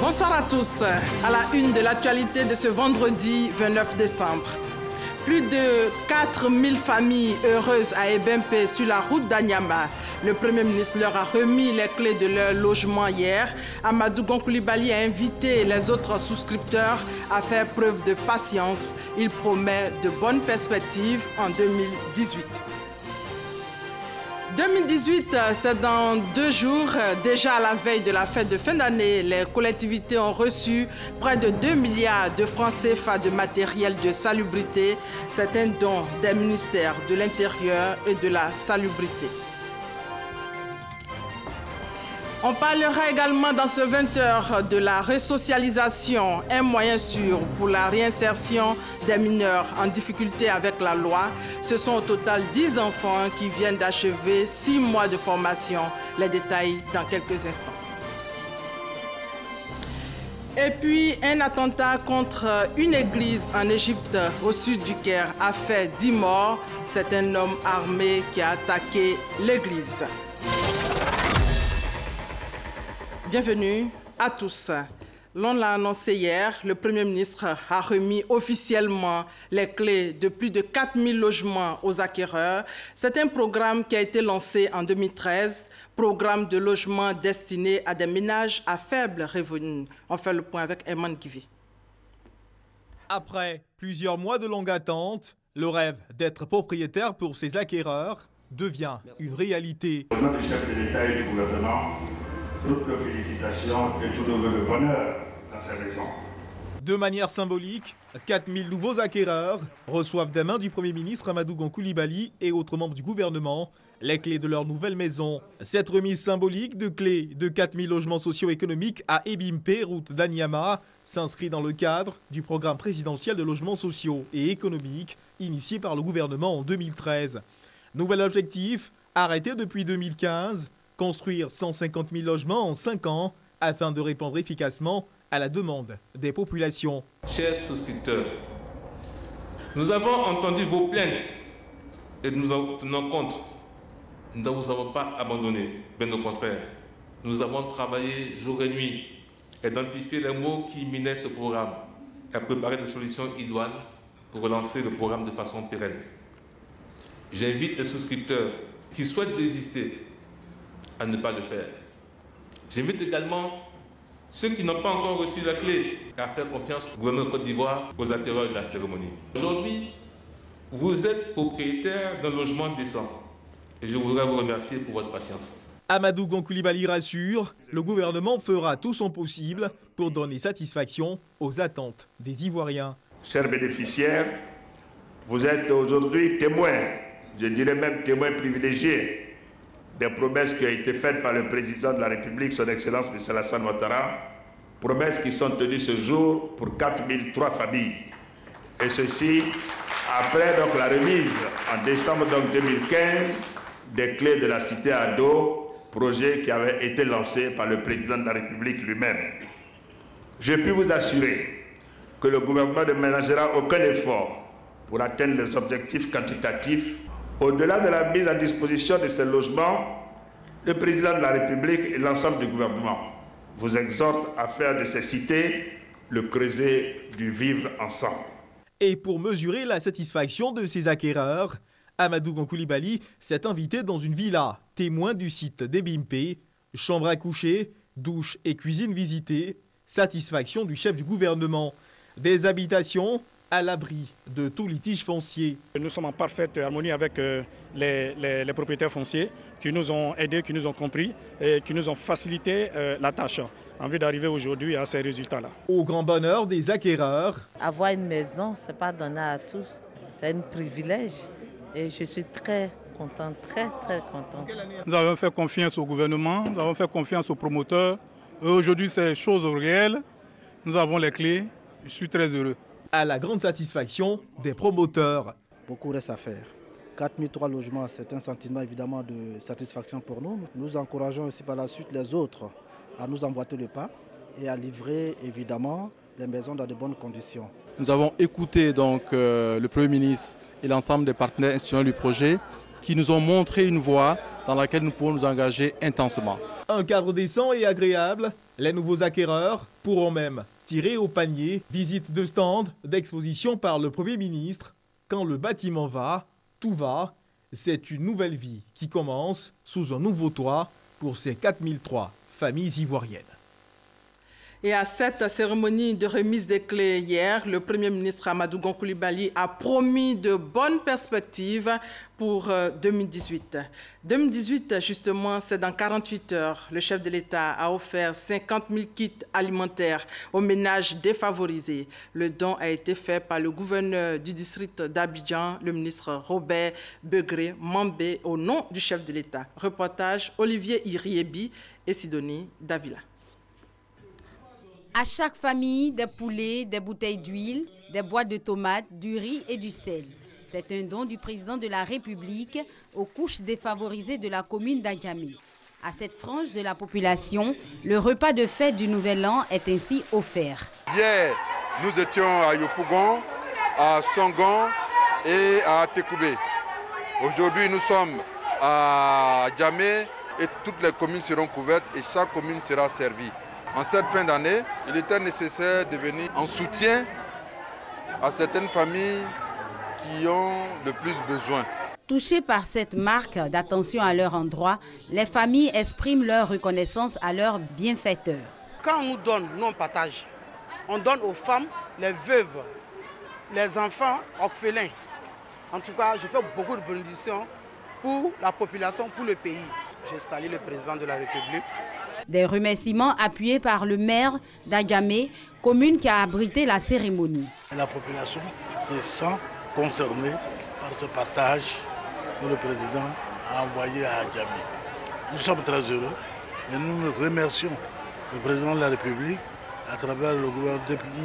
Bonsoir à tous. À la une de l'actualité de ce vendredi 29 décembre. Plus de 4000 familles heureuses à Ebempe sur la route d'Anyama. Le Premier ministre leur a remis les clés de leur logement hier. Amadou Gon Coulibaly a invité les autres souscripteurs à faire preuve de patience. Il promet de bonnes perspectives en 2018. 2018, c'est dans 2 jours. Déjà à la veille de la fête de fin d'année, les collectivités ont reçu près de 2 milliards de francs CFA de matériel de salubrité. C'est un don des ministères de l'Intérieur et de la Salubrité. On parlera également dans ce 20h de la resocialisation, un moyen sûr pour la réinsertion des mineurs en difficulté avec la loi. Ce sont au total 10 enfants qui viennent d'achever 6 mois de formation. Les détails dans quelques instants. Et puis, un attentat contre une église en Égypte, au sud du Caire, a fait 10 morts. C'est un homme armé qui a attaqué l'église. Bienvenue à tous. L'on l'a annoncé hier, le Premier ministre a remis officiellement les clés de plus de 4000 logements aux acquéreurs. C'est un programme qui a été lancé en 2013, programme de logement destiné à des ménages à faible revenu. On fait le point avec Eman Givi. Après plusieurs mois de longue attente, le rêve d'être propriétaire pour ses acquéreurs devient une réalité. Au nom du chef de l'État et du gouvernement, toutes nos félicitations et tous nos vœux de bonheur dans ces maisons. De manière symbolique, 4000 nouveaux acquéreurs reçoivent des mains du Premier ministre Amadou Gon Coulibaly et autres membres du gouvernement les clés de leur nouvelle maison. Cette remise symbolique de clés de 4000 logements socio-économiques à Ebimpe, route d'Anyama, s'inscrit dans le cadre du programme présidentiel de logements sociaux et économiques initié par le gouvernement en 2013. Nouvel objectif, arrêté depuis 2015, construire 150 000 logements en 5 ans afin de répondre efficacement à la demande des populations. Chers souscripteurs, nous avons entendu vos plaintes et nous en tenons compte. Nous ne vous avons pas abandonné, bien au contraire. Nous avons travaillé jour et nuit, identifié les mots qui minaient ce programme et préparé des solutions idoines pour relancer le programme de façon pérenne. J'invite les souscripteurs qui souhaitent désister à ne pas le faire. J'invite également ceux qui n'ont pas encore reçu la clé à faire confiance au gouvernement de Côte d'Ivoire, aux acteurs de la cérémonie. Aujourd'hui, vous êtes propriétaire d'un logement décent et je voudrais vous remercier pour votre patience. Amadou Gon Coulibaly rassure, le gouvernement fera tout son possible pour donner satisfaction aux attentes des Ivoiriens. Chers bénéficiaires, vous êtes aujourd'hui témoins, je dirais même témoins privilégiés, des promesses qui ont été faites par le président de la République, son Excellence M. Alassane Ouattara, promesses qui sont tenues ce jour pour 4003 familles. Et ceci après donc, la remise en décembre 2015 des clés de la cité Ado, projet qui avait été lancé par le président de la République lui-même. Je puis vous assurer que le gouvernement ne ménagera aucun effort pour atteindre les objectifs quantitatifs. Au-delà de la mise à disposition de ces logements, le président de la République et l'ensemble du gouvernement vous exhortent à faire de ces cités le creuset du vivre ensemble. Et pour mesurer la satisfaction de ses acquéreurs, Amadou Gon Coulibaly s'est invité dans une villa, témoin du site d'Ebimpe, chambre à coucher, douche et cuisine visitée, satisfaction du chef du gouvernement, des habitations à l'abri de tout litige foncier. Nous sommes en parfaite harmonie avec les propriétaires fonciers qui nous ont aidés, qui nous ont compris et qui nous ont facilité la tâche en vue d'arriver aujourd'hui à ces résultats-là. Au grand bonheur des acquéreurs. Avoir une maison, ce n'est pas donné à tous, c'est un privilège et je suis très contente, très contente. Nous avons fait confiance au gouvernement, nous avons fait confiance aux promoteurs. Aujourd'hui, c'est chose réelle, nous avons les clés, je suis très heureux. À la grande satisfaction des promoteurs. Beaucoup reste à faire. 4003 logements, c'est un sentiment évidemment de satisfaction pour nous. Nous encourageons aussi par la suite les autres à nous emboîter le pas et à livrer évidemment les maisons dans de bonnes conditions. Nous avons écouté donc le Premier ministre et l'ensemble des partenaires institutionnels du projet qui nous ont montré une voie dans laquelle nous pouvons nous engager intensément. Un cadre décent et agréable Les nouveaux acquéreurs pourront même tirer au panier. Visite de stand d'exposition par le Premier ministre. Quand le bâtiment va, tout va. C'est une nouvelle vie qui commence sous un nouveau toit pour ces 4003 familles ivoiriennes. Et à cette cérémonie de remise des clés hier, le Premier ministre Amadou Gon Coulibaly a promis de bonnes perspectives pour 2018. 2018, justement, c'est dans 48 heures. Le chef de l'État a offert 50 000 kits alimentaires aux ménages défavorisés. Le don a été fait par le gouverneur du district d'Abidjan, le ministre Robert Begré Mambé, au nom du chef de l'État. Reportage Olivier Iriebi et Sidonie Davila. À chaque famille, des poulets, des bouteilles d'huile, des boîtes de tomates, du riz et du sel. C'est un don du président de la République aux couches défavorisées de la commune d'Adjamé. À cette frange de la population, le repas de fête du Nouvel An est ainsi offert. Hier, nous étions à Yopougon, à Songon et à Tekoubé. Aujourd'hui, nous sommes à Adjamé et toutes les communes seront couvertes et chaque commune sera servie. En cette fin d'année, il était nécessaire de venir en soutien à certaines familles qui ont le plus besoin. Touchées par cette marque d'attention à leur endroit, les familles expriment leur reconnaissance à leurs bienfaiteurs. Quand on nous donne, nous on partage. On donne aux femmes, les veuves, les enfants orphelins. En tout cas, je fais beaucoup de bénédictions pour la population, pour le pays. Je salue le président de la République. Des remerciements appuyés par le maire d'Adjamé, commune qui a abrité la cérémonie. La population se sent concernée par ce partage que le président a envoyé à Adjamé. Nous sommes très heureux et nous remercions le président de la République à travers le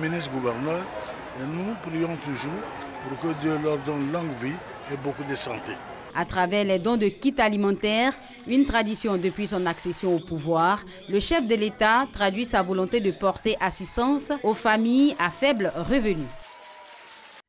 ministre-gouverneur et nous prions toujours pour que Dieu leur donne longue vie et beaucoup de santé. À travers les dons de kits alimentaires, une tradition depuis son accession au pouvoir, le chef de l'État traduit sa volonté de porter assistance aux familles à faible revenu.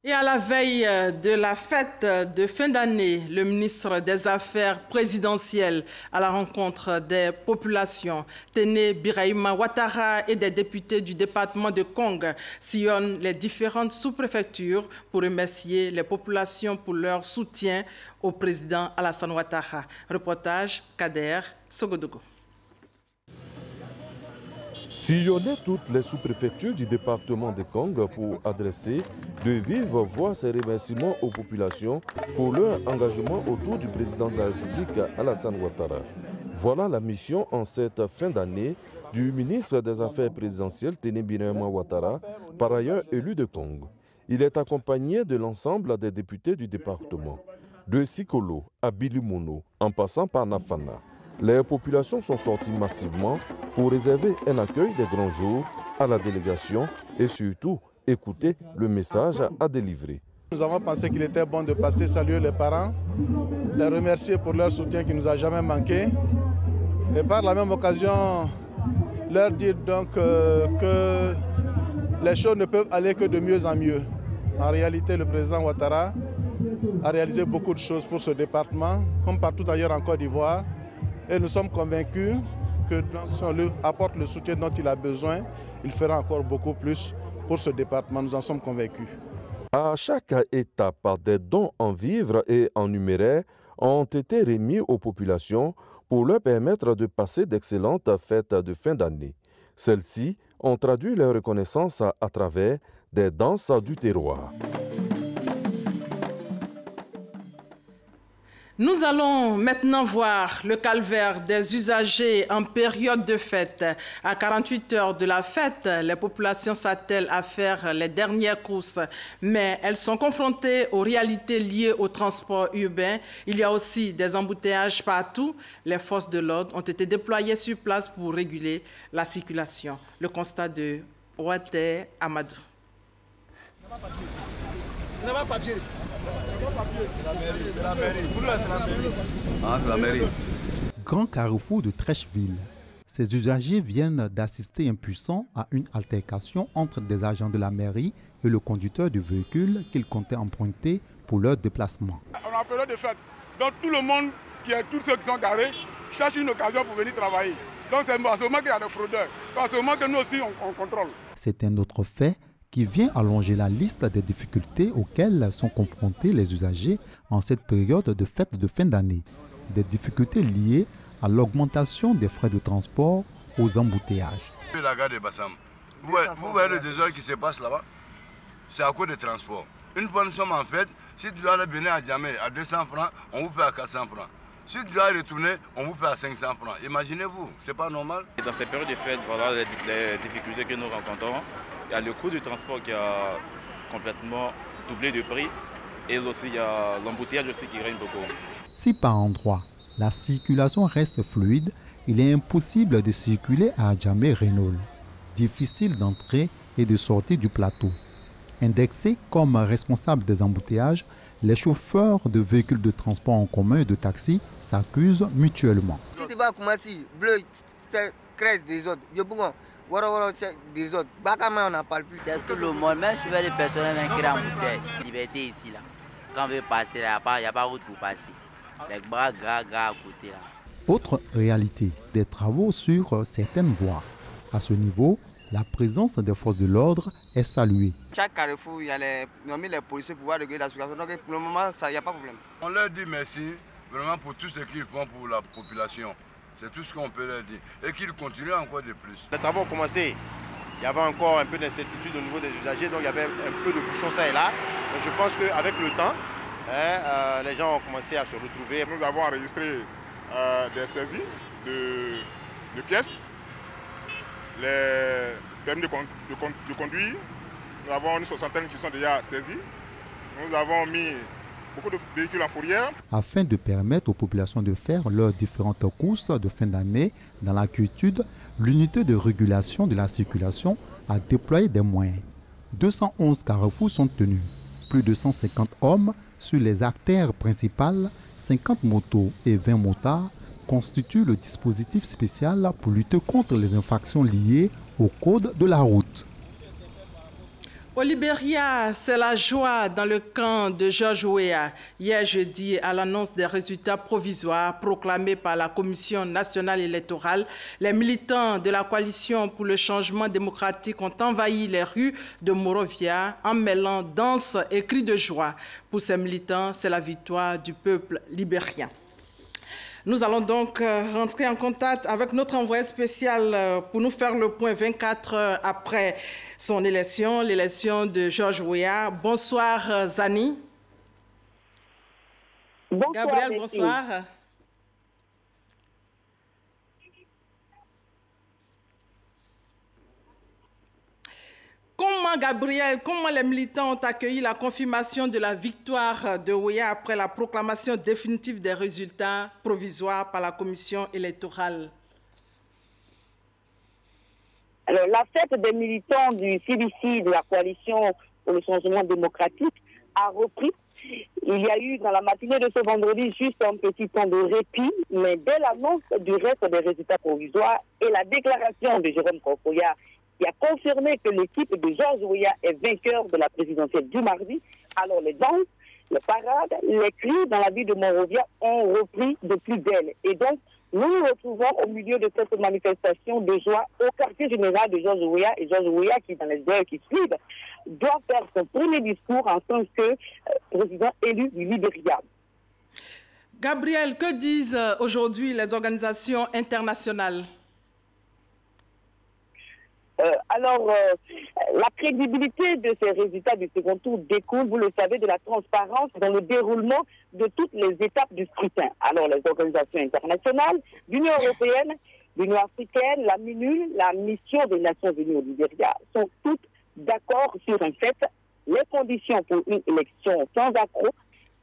Et à la veille de la fête de fin d'année, le ministre des Affaires présidentielles à la rencontre des populations, Téné Birahima Ouattara et des députés du département de Kong sillonnent les différentes sous-préfectures pour remercier les populations pour leur soutien au président Alassane Ouattara. Reportage Kader Sogodogo. Sillonner toutes les sous-préfectures du département de Kong pour adresser de vive voix ces remerciements aux populations pour leur engagement autour du président de la République Alassane Ouattara. Voilà la mission en cette fin d'année du ministre des Affaires présidentielles Téné Birahima Ouattara, par ailleurs élu de Kong. Il est accompagné de l'ensemble des députés du département, de Sikolo à Bilimono, en passant par Nafana. Les populations sont sorties massivement pour réserver un accueil des grands jours à la délégation et surtout écouter le message à délivrer. Nous avons pensé qu'il était bon de passer saluer les parents, les remercier pour leur soutien qui ne nous a jamais manqué et par la même occasion leur dire donc que les choses ne peuvent aller que de mieux en mieux. En réalité, le président Ouattara a réalisé beaucoup de choses pour ce département, comme partout ailleurs en Côte d'Ivoire. Et nous sommes convaincus que si on lui apporte le soutien dont il a besoin, il fera encore beaucoup plus pour ce département. Nous en sommes convaincus. À chaque étape, des dons en vivres et en numéraire ont été remis aux populations pour leur permettre de passer d'excellentes fêtes de fin d'année. Celles-ci ont traduit leur reconnaissance à travers des danses du terroir. Nous allons maintenant voir le calvaire des usagers en période de fête. À 48 heures de la fête, les populations s'attellent à faire les dernières courses, mais elles sont confrontées aux réalités liées au transport urbain. Il y a aussi des embouteillages partout. Les forces de l'ordre ont été déployées sur place pour réguler la circulation. Le constat de Ouattara Amadou. Grand carrefour de Trècheville. Ces usagers viennent d'assister impuissants à une altercation entre des agents de la mairie et le conducteur du véhicule qu'ils comptaient emprunter pour leur déplacement. On a période de fête, donc tout le monde, tous ceux qui sont garés, cherchent une occasion pour venir travailler. Donc c'est à ce moment qu'il y a des fraudeurs. À ce moment que nous aussi on contrôle. C'est un autre fait qui vient allonger la liste des difficultés auxquelles sont confrontés les usagers en cette période de fête de fin d'année. Des difficultés liées à l'augmentation des frais de transport, aux embouteillages. La gare de Bassam, vous voyez le désordre qui se passe là-bas? C'est à cause des transports. Une fois nous sommes en fête, si tu dois venir à Djamé à 200 francs, on vous fait à 400 francs. Si tu dois retourner, on vous fait à 500 francs. Imaginez-vous, c'est pas normal. Dans ces périodes de fête, voilà les difficultés que nous rencontrons. Il y a le coût du transport qui a complètement doublé de prix et aussi il y a l'embouteillage aussi qui règne beaucoup. Si par endroits, la circulation reste fluide, il est impossible de circuler à Djamé-Renault. Difficile d'entrer et de sortir du plateau. Indexés comme responsables des embouteillages, les chauffeurs de véhicules de transport en commun et de taxi s'accusent mutuellement. Si tu vas à Koumassi, bleu, c'est 13 des autres. Des autres. Bakama, on n'en parle plus. C'est tout le monde, même si les personnes qui ont une liberté ici. Là. Quand on veut passer, il n'y a pas de route pour passer. Les bras gras à côté. Là. Autre réalité, des travaux sur certaines voies. À ce niveau, la présence des forces de l'ordre est saluée. Chaque carrefour, il y a les policiers pour réguler la circulation. Donc pour le moment, il n'y a pas de problème. On leur dit merci vraiment pour tout ce qu'ils font pour la population. C'est tout ce qu'on peut leur dire. Et qu'ils continuent encore de plus. Les travaux ont commencé. Il y avait encore un peu d'incertitude au niveau des usagers, donc il y avait un peu de bouchons ça et là. Donc je pense qu'avec le temps, les gens ont commencé à se retrouver. Nous avons enregistré des saisies de pièces, les permis de conduire. Nous avons une soixantaine qui sont déjà saisis. Nous avons mis beaucoup de véhicules en fourrière. Afin de permettre aux populations de faire leurs différentes courses de fin d'année dans la quiétude, l'unité de régulation de la circulation a déployé des moyens. 211 carrefours sont tenus. Plus de 150 hommes sur les artères principales, 50 motos et 20 motards constituent le dispositif spécial pour lutter contre les infractions liées au code de la route. Au Libéria, c'est la joie dans le camp de George Weah. Hier jeudi, à l'annonce des résultats provisoires proclamés par la Commission nationale électorale, les militants de la coalition pour le changement démocratique ont envahi les rues de Monrovia en mêlant danse et cris de joie. Pour ces militants, c'est la victoire du peuple libérien. Nous allons donc rentrer en contact avec notre envoyé spécial pour nous faire le point 24 heures après son élection, l'élection de George Weah. Bonsoir Zani. Bonsoir, Gabriel, bonsoir. Comment, Gabriel, comment les militants ont accueilli la confirmation de la victoire de Weah après la proclamation définitive des résultats provisoires par la commission électorale? Alors, la fête des militants du CDC, de la coalition pour le changement démocratique, a repris. Il y a eu dans la matinée de ce vendredi juste un petit temps de répit, mais dès l'annonce du reste des résultats provisoires et la déclaration de Jérôme Kofoya qui a confirmé que l'équipe de George Weah est vainqueur de la présidentielle du mardi, alors les danses, les parades, les cris dans la ville de Monrovia ont repris de plus belle. Et donc, nous nous retrouvons au milieu de cette manifestation de joie au quartier général de George Weah. Et George Weah, qui dans les heures qui suivent, doit faire son premier discours en tant que président élu du Libéria. Gabriel, que disent aujourd'hui les organisations internationales? La crédibilité de ces résultats du second tour découle, vous le savez, de la transparence dans le déroulement de toutes les étapes du scrutin. Alors, les organisations internationales, l'Union européenne, l'Union africaine, la MINUL, la mission des Nations unies au Libéria, sont toutes d'accord sur un fait. Les conditions pour une élection sans accroc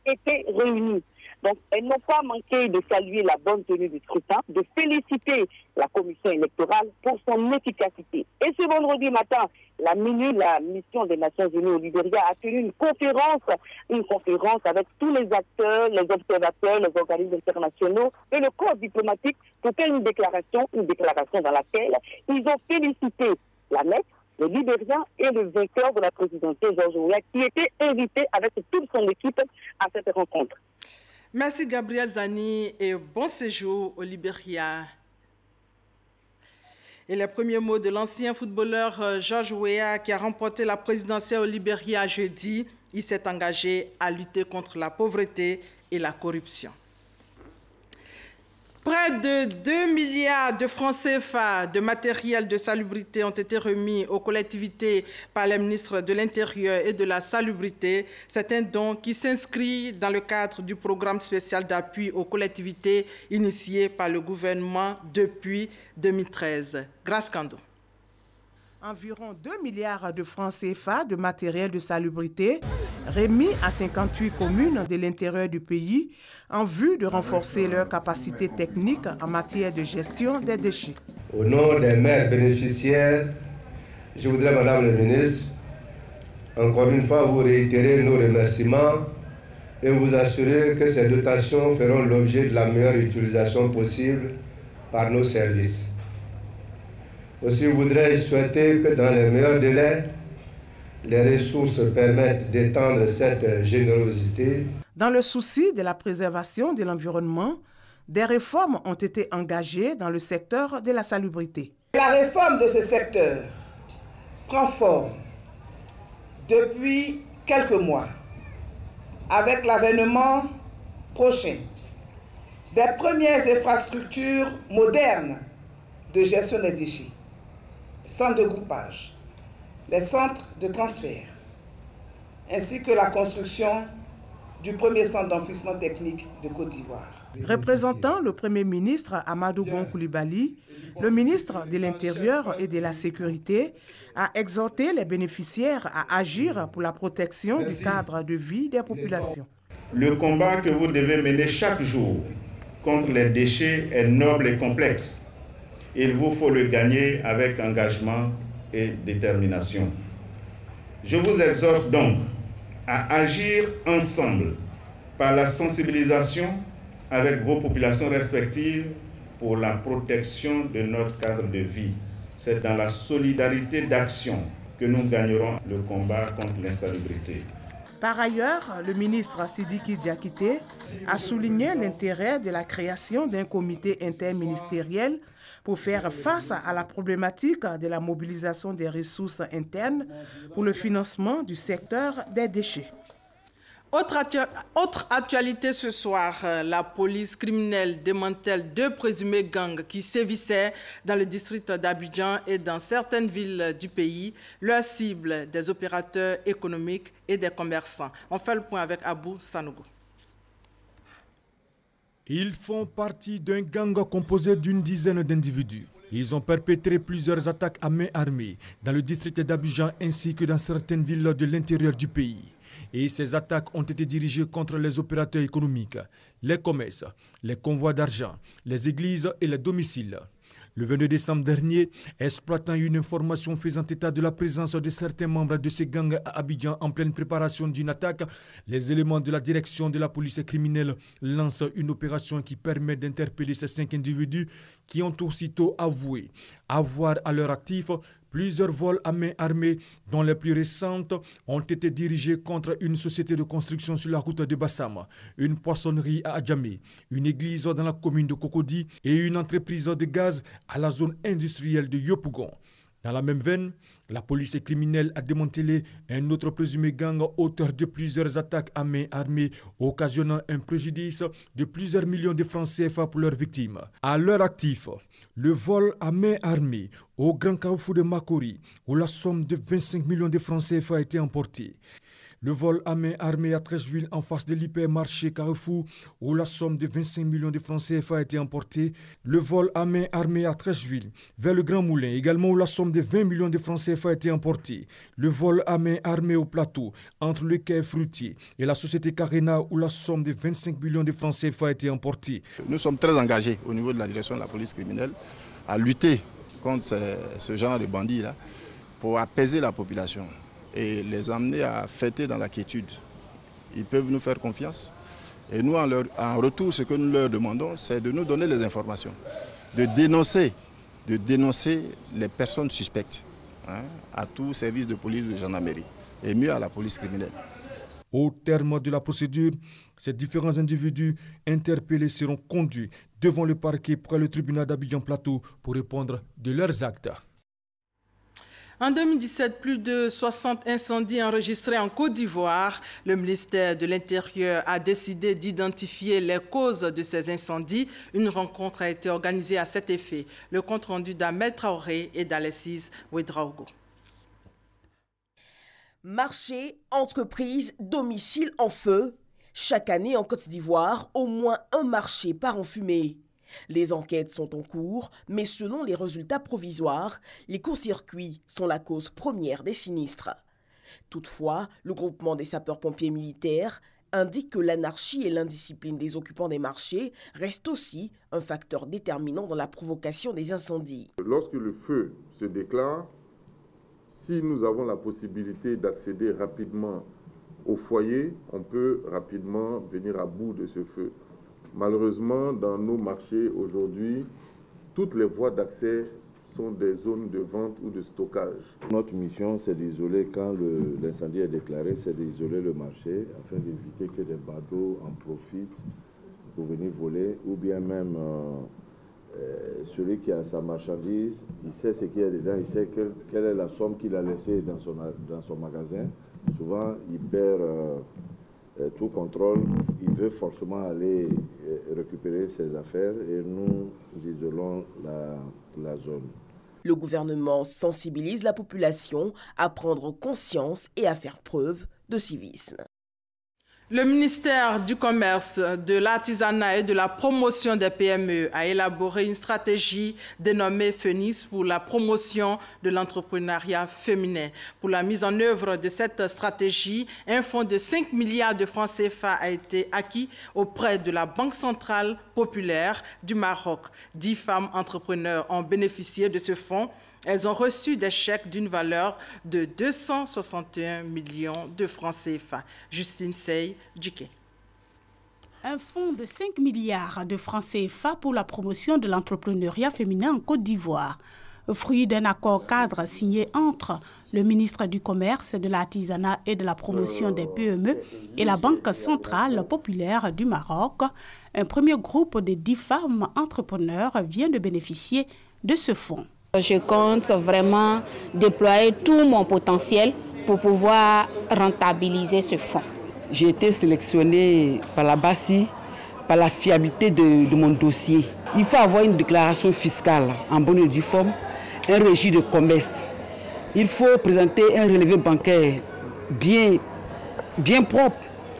étaient réunies. Donc, elles n'ont pas manqué de saluer la bonne tenue du scrutin, de féliciter la commission électorale pour son efficacité. Et ce vendredi matin, la MINU, la mission des Nations unies au Libéria, a tenu une conférence avec tous les acteurs, les observateurs, les organismes internationaux et le corps diplomatique pour faire une déclaration dans laquelle ils ont félicité la MEC, le Libérien et le vainqueur de la présidentielle, George Weah, qui était invité avec toute son équipe à cette rencontre. Merci Gabriel Zani et bon séjour au Libéria. Et les premiers mots de l'ancien footballeur George Weah qui a remporté la présidentielle au Libéria jeudi. Il s'est engagé à lutter contre la pauvreté et la corruption. Près de 2 milliards de francs CFA de matériel de salubrité ont été remis aux collectivités par les ministres de l'Intérieur et de la Salubrité. C'est un don qui s'inscrit dans le cadre du programme spécial d'appui aux collectivités initié par le gouvernement depuis 2013. Grâce Kando. Environ 2 milliards de francs CFA de matériel de salubrité remis à 58 communes de l'intérieur du pays en vue de renforcer leur capacité technique en matière de gestion des déchets. Au nom des maires bénéficiaires, je voudrais, Madame la Ministre, encore une fois vous réitérer nos remerciements et vous assurer que ces dotations feront l'objet de la meilleure utilisation possible par nos services. Aussi voudrais-je souhaiter que dans les meilleurs délais, les ressources permettent d'étendre cette générosité. Dans le souci de la préservation de l'environnement, des réformes ont été engagées dans le secteur de la salubrité. La réforme de ce secteur prend forme depuis quelques mois avec l'avènement prochain des premières infrastructures modernes de gestion des déchets. Centres de groupage, les centres de transfert, ainsi que la construction du premier centre d'enfouissement technique de Côte d'Ivoire. Représentant le Premier ministre Amadou Gon Coulibaly, le ministre de l'Intérieur et de la Sécurité a exhorté les bénéficiaires à agir pour la protection du cadre de vie des populations. Le combat que vous devez mener chaque jour contre les déchets est noble et complexe. Il vous faut le gagner avec engagement et détermination. Je vous exhorte donc à agir ensemble par la sensibilisation avec vos populations respectives pour la protection de notre cadre de vie. C'est dans la solidarité d'action que nous gagnerons le combat contre l'insalubrité. Par ailleurs, le ministre Sidiki Diakité a souligné l'intérêt de la création d'un comité interministériel pour faire face à la problématique de la mobilisation des ressources internes pour le financement du secteur des déchets. Autre actualité ce soir, la police criminelle démantèle 2 présumés gangs qui sévissaient dans le district d'Abidjan et dans certaines villes du pays. Leur cible, des opérateurs économiques et des commerçants. On fait le point avec Abou Sanogo. Ils font partie d'un gang composé d'une dizaine d'individus. Ils ont perpétré plusieurs attaques à main armée dans le district d'Abidjan ainsi que dans certaines villes de l'intérieur du pays. Et ces attaques ont été dirigées contre les opérateurs économiques, les commerces, les convois d'argent, les églises et les domiciles. Le 22 décembre dernier, exploitant une information faisant état de la présence de certains membres de ces gangs à Abidjan en pleine préparation d'une attaque, les éléments de la direction de la police criminelle lancent une opération qui permet d'interpeller ces 5 individus qui ont aussitôt avoué avoir à leur actif plusieurs vols à main armée, dont les plus récentes ont été dirigées contre une société de construction sur la route de Bassam, une poissonnerie à Adjamé, une église dans la commune de Cocody et une entreprise de gaz à la zone industrielle de Yopougon. Dans la même veine, la police criminelle a démantelé un autre présumé gang auteur de plusieurs attaques à main armée, occasionnant un préjudice de plusieurs millions de francs CFA pour leurs victimes. À leur actif, le vol à main armée au Grand Carrefour de Makori, où la somme de 25 millions de francs CFA a été emportée. Le vol à main armée à Trècheville en face de l'hypermarché Carrefour où la somme de 25 millions de francs CFA a été emportée. Le vol à main armée à Trècheville vers le Grand Moulin également où la somme de 20 millions de francs CFA a été emportée. Le vol à main armée au plateau entre le quai fruitier et la société Carena où la somme de 25 millions de francs CFA a été emportée. Nous sommes très engagés au niveau de la direction de la police criminelle à lutter contre ce genre de bandits-là pour apaiser la population et les amener à fêter dans la quiétude. Ils peuvent nous faire confiance. Et nous, en retour, ce que nous leur demandons, c'est de nous donner les informations, de dénoncer les personnes suspectes à tout service de police ou de gendarmerie, et mieux à la police criminelle. Au terme de la procédure, ces différents individus interpellés seront conduits devant le parquet près le tribunal d'Abidjan-Plateau pour répondre de leurs actes. En 2017, plus de 60 incendies enregistrés en Côte d'Ivoire. Le ministère de l'Intérieur a décidé d'identifier les causes de ces incendies. Une rencontre a été organisée à cet effet. Le compte-rendu d'Ahmed Traoré et d'Alexis Ouedraogo. Marché, entreprise, domicile en feu. Chaque année en Côte d'Ivoire, au moins un marché part en fumée. Les enquêtes sont en cours, mais selon les résultats provisoires, les courts-circuits sont la cause première des sinistres. Toutefois, le groupement des sapeurs-pompiers militaires indique que l'anarchie et l'indiscipline des occupants des marchés restent aussi un facteur déterminant dans la provocation des incendies. Lorsque le feu se déclare, si nous avons la possibilité d'accéder rapidement au foyer, on peut rapidement venir à bout de ce feu. Malheureusement, dans nos marchés aujourd'hui, toutes les voies d'accès sont des zones de vente ou de stockage. Notre mission, c'est d'isoler, quand l'incendie est déclaré, c'est d'isoler le marché afin d'éviter que des badauds en profitent pour venir voler, ou bien même celui qui a sa marchandise, il sait ce qu'il y a dedans, il sait quelle est la somme qu'il a laissée dans son magasin. Souvent, il perd tout contrôle, il veut forcément aller récupérer ses affaires et nous isolons la zone. Le gouvernement sensibilise la population à prendre conscience et à faire preuve de civisme. Le ministère du Commerce, de l'Artisanat et de la Promotion des PME a élaboré une stratégie dénommée FENIS pour la promotion de l'entrepreneuriat féminin. Pour la mise en œuvre de cette stratégie, un fonds de 5 milliards de francs CFA a été acquis auprès de la Banque centrale populaire du Maroc. 10 femmes entrepreneurs ont bénéficié de ce fonds. Elles ont reçu des chèques d'une valeur de 261 millions de francs CFA. Justine Sey, Djiké. Un fonds de 5 milliards de francs CFA pour la promotion de l'entrepreneuriat féminin en Côte d'Ivoire. Fruit d'un accord cadre signé entre le ministre du Commerce, de l'Artisanat et de la Promotion des PME et la Banque centrale populaire du Maroc, un premier groupe de 10 femmes entrepreneurs vient de bénéficier de ce fonds. Je compte vraiment déployer tout mon potentiel pour pouvoir rentabiliser ce fonds. J'ai été sélectionnée par la BACI, par la fiabilité de mon dossier. Il faut avoir une déclaration fiscale en bonne et due forme, un registre de commerce. Il faut présenter un relevé bancaire bien propre.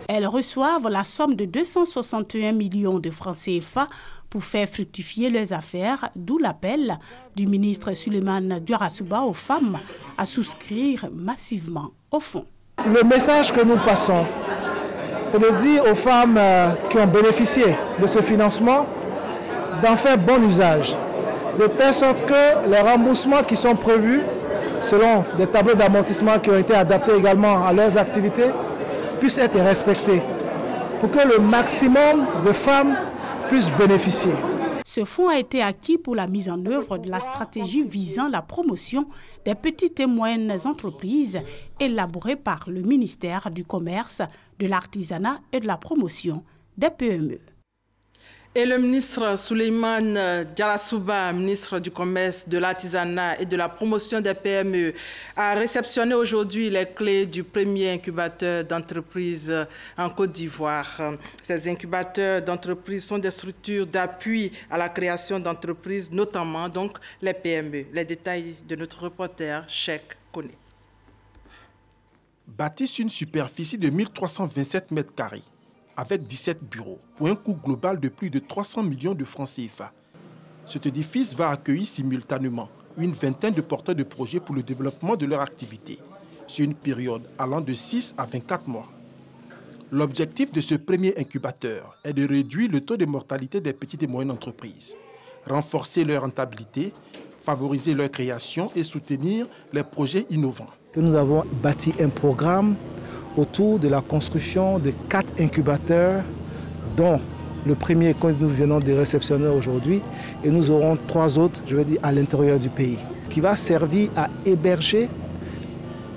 Elles reçoivent la somme de 261 millions de francs CFA pour faire fructifier leurs affaires, d'où l'appel du ministre Souleymane Diarra-Souba aux femmes à souscrire massivement au fonds. Le message que nous passons, c'est de dire aux femmes qui ont bénéficié de ce financement d'en faire bon usage, de telle sorte que les remboursements qui sont prévus, selon des tableaux d'amortissement qui ont été adaptés également à leurs activités, puissent être respectés, pour que le maximum de femmes puissent bénéficier. Ce fonds a été acquis pour la mise en œuvre de la stratégie visant la promotion des petites et moyennes entreprises élaborée par le ministère du Commerce, de l'Artisanat et de la Promotion des PME. Et le ministre Souleymane Diarra-Souba, ministre du Commerce, de l'Artisanat et de la Promotion des PME, a réceptionné aujourd'hui les clés du premier incubateur d'entreprise en Côte d'Ivoire. Ces incubateurs d'entreprise sont des structures d'appui à la création d'entreprises, notamment donc les PME. Les détails de notre reporter, Cheikh Koné. Bâti sur une superficie de 1327 mètres carrés, avec 17 bureaux, pour un coût global de plus de 300 millions de francs CFA. Cet édifice va accueillir simultanément une vingtaine de porteurs de projets pour le développement de leur activité, sur une période allant de 6 à 24 mois. L'objectif de ce premier incubateur est de réduire le taux de mortalité des petites et moyennes entreprises, renforcer leur rentabilité, favoriser leur création et soutenir les projets innovants. Nous avons bâti un programme autour de la construction de 4 incubateurs, dont le premier que nous venons de réceptionner aujourd'hui, et nous aurons 3 autres, je vais dire, à l'intérieur du pays, qui va servir à héberger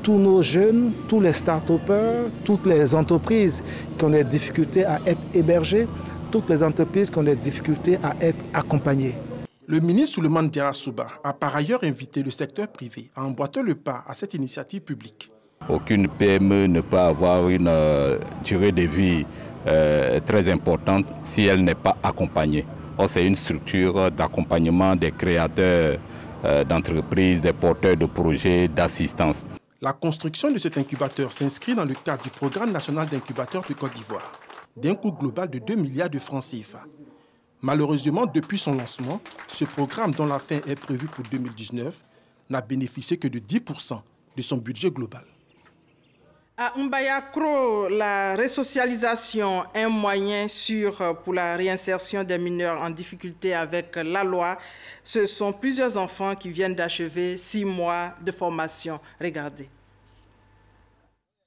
tous nos jeunes, tous les start-upers, toutes les entreprises qui ont des difficultés à être hébergées, toutes les entreprises qui ont des difficultés à être accompagnées. Le ministre Souleymane Diarra Souba a par ailleurs invité le secteur privé à emboîter le pas à cette initiative publique. Aucune PME ne peut avoir une durée de vie très importante si elle n'est pas accompagnée. Or, c'est une structure d'accompagnement des créateurs d'entreprises, des porteurs de projets, d'assistance. La construction de cet incubateur s'inscrit dans le cadre du programme national d'incubateur de Côte d'Ivoire, d'un coût global de 2 milliards de francs CFA. Malheureusement, depuis son lancement, ce programme, dont la fin est prévue pour 2019, n'a bénéficié que de 10% de son budget global. À Mbayakro, la resocialisation, un moyen sûr pour la réinsertion des mineurs en difficulté avec la loi. Ce sont plusieurs enfants qui viennent d'achever 6 mois de formation. Regardez.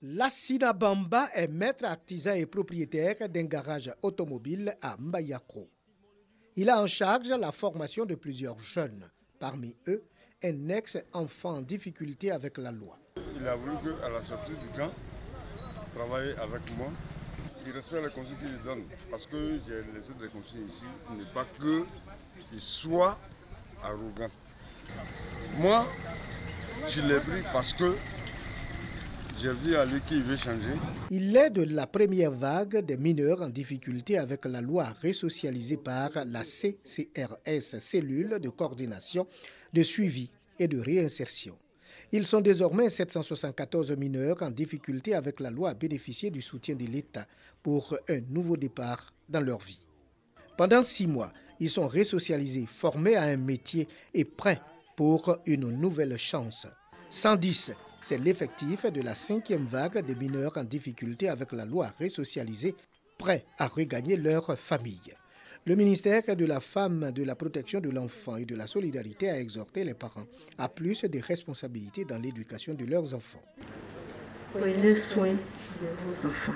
Lassina Bamba est maître artisan et propriétaire d'un garage automobile à Mbayakro. Il a en charge la formation de plusieurs jeunes, parmi eux un ex-enfant en difficulté avec la loi. Il a voulu qu'à la sortie du camp, travailler avec moi. Il respecte les conseils qu'il lui donne parce que j'ai laissé des conseils ici pour ne pas qu'il soit arrogant. Moi, je l'ai pris parce que j'ai vu à lui qu'il veut changer. Il est de la première vague des mineurs en difficulté avec la loi resocialisée par la CCRS, cellule de coordination, de suivi et de réinsertion. Ils sont désormais 774 mineurs en difficulté avec la loi à bénéficier du soutien de l'État pour un nouveau départ dans leur vie. Pendant 6 mois, ils sont resocialisés, formés à un métier et prêts pour une nouvelle chance. 110, c'est l'effectif de la 5e vague des mineurs en difficulté avec la loi resocialisée, prêts à regagner leur famille. Le ministère de la Femme, de la Protection de l'Enfant et de la Solidarité a exhorté les parents à plus de responsabilités dans l'éducation de leurs enfants. Prenez soin de vos enfants.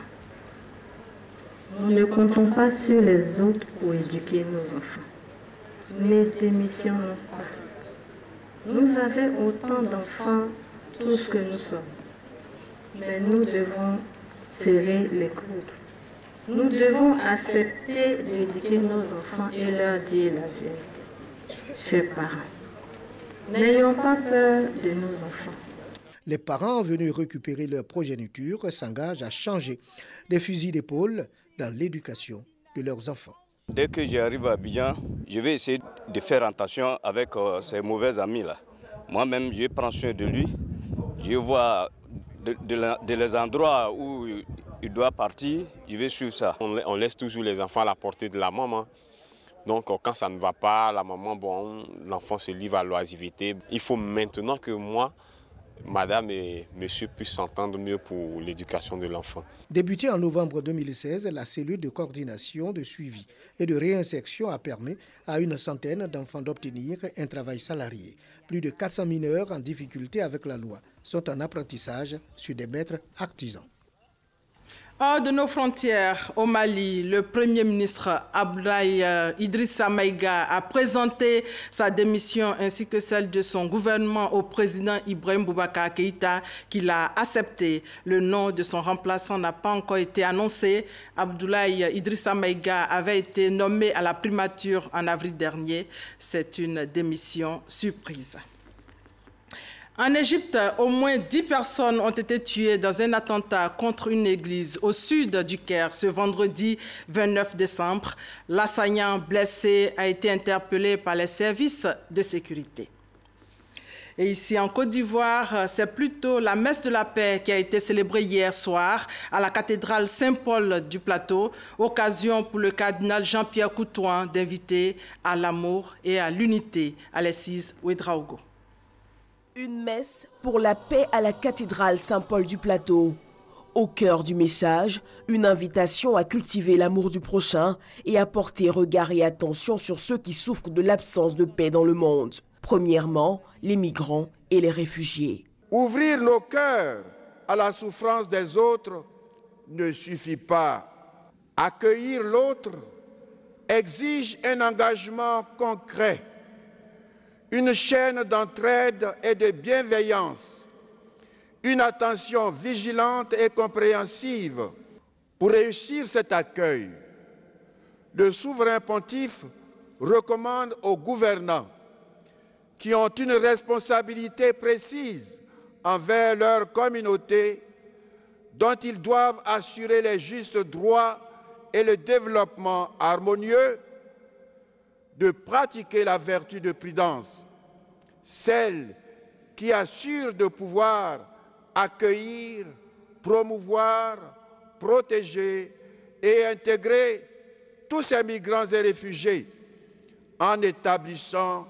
Nous ne comptons pas sur les autres pour éduquer nos enfants. Ne démissionnons pas. Nous avons autant d'enfants, tous que nous sommes. Mais nous devons serrer les coudes. Nous devons accepter d'éduquer nos enfants et leur dire la vérité. Chers parents, n'ayons pas peur de nos enfants. Les parents venus récupérer leur progéniture s'engagent à changer des fusils d'épaule dans l'éducation de leurs enfants. Dès que j'arrive à Abidjan, je vais essayer de faire attention avec ces mauvais amis-là. Moi-même, je prends soin de lui. Je vois de les endroits où il doit partir, je vais suivre ça. On laisse toujours les enfants à la portée de la maman. Donc quand ça ne va pas, la maman, bon, l'enfant se livre à l'oisiveté. Il faut maintenant que moi, madame et monsieur puissent s'entendre mieux pour l'éducation de l'enfant. Débutée en novembre 2016, la cellule de coordination, de suivi et de réinsertion a permis à une centaine d'enfants d'obtenir un travail salarié. Plus de 400 mineurs en difficulté avec la loi sont en apprentissage sur des maîtres artisans. Hors de nos frontières, au Mali, le Premier ministre Abdoulaye Idrissa Maïga a présenté sa démission ainsi que celle de son gouvernement au président Ibrahim Boubacar Keïta, qu'il a accepté. Le nom de son remplaçant n'a pas encore été annoncé. Abdoulaye Idrissa Maïga avait été nommé à la primature en avril dernier. C'est une démission surprise. En Égypte, au moins 10 personnes ont été tuées dans un attentat contre une église au sud du Caire ce vendredi 29 décembre. L'assaillant blessé a été interpellé par les services de sécurité. Et ici, en Côte d'Ivoire, c'est plutôt la messe de la paix qui a été célébrée hier soir à la cathédrale Saint-Paul du Plateau, occasion pour le cardinal Jean-Pierre Coutouin d'inviter à l'amour et à l'unité. Alexis Ouedraogo. Une messe pour la paix à la cathédrale Saint-Paul du Plateau. Au cœur du message, une invitation à cultiver l'amour du prochain et à porter regard et attention sur ceux qui souffrent de l'absence de paix dans le monde. Premièrement, les migrants et les réfugiés. Ouvrir nos cœurs à la souffrance des autres ne suffit pas. Accueillir l'autre exige un engagement concret. Une chaîne d'entraide et de bienveillance, une attention vigilante et compréhensive. Pour réussir cet accueil, le souverain pontife recommande aux gouvernants qui ont une responsabilité précise envers leur communauté, dont ils doivent assurer les justes droits et le développement harmonieux, de pratiquer la vertu de prudence, celle qui assure de pouvoir accueillir, promouvoir, protéger et intégrer tous ces migrants et réfugiés en établissant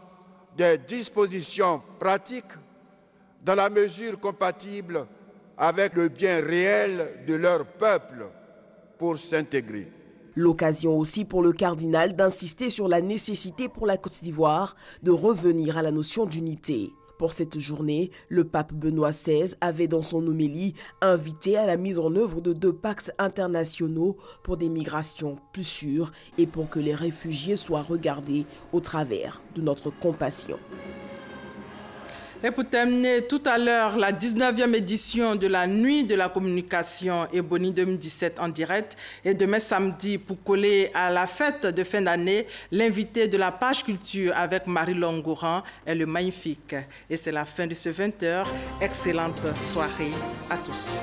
des dispositions pratiques dans la mesure compatible avec le bien réel de leur peuple pour s'intégrer. L'occasion aussi pour le cardinal d'insister sur la nécessité pour la Côte d'Ivoire de revenir à la notion d'unité. Pour cette journée, le pape Benoît XVI avait dans son homélie invité à la mise en œuvre de 2 pactes internationaux pour des migrations plus sûres et pour que les réfugiés soient regardés au travers de notre compassion. Et pour terminer, tout à l'heure, la 19e édition de la Nuit de la communication Ebony 2017 en direct. Et demain samedi, pour coller à la fête de fin d'année, l'invité de la page culture avec Marie Longoran est le Magnifique. Et c'est la fin de ce 20h. Excellente soirée à tous.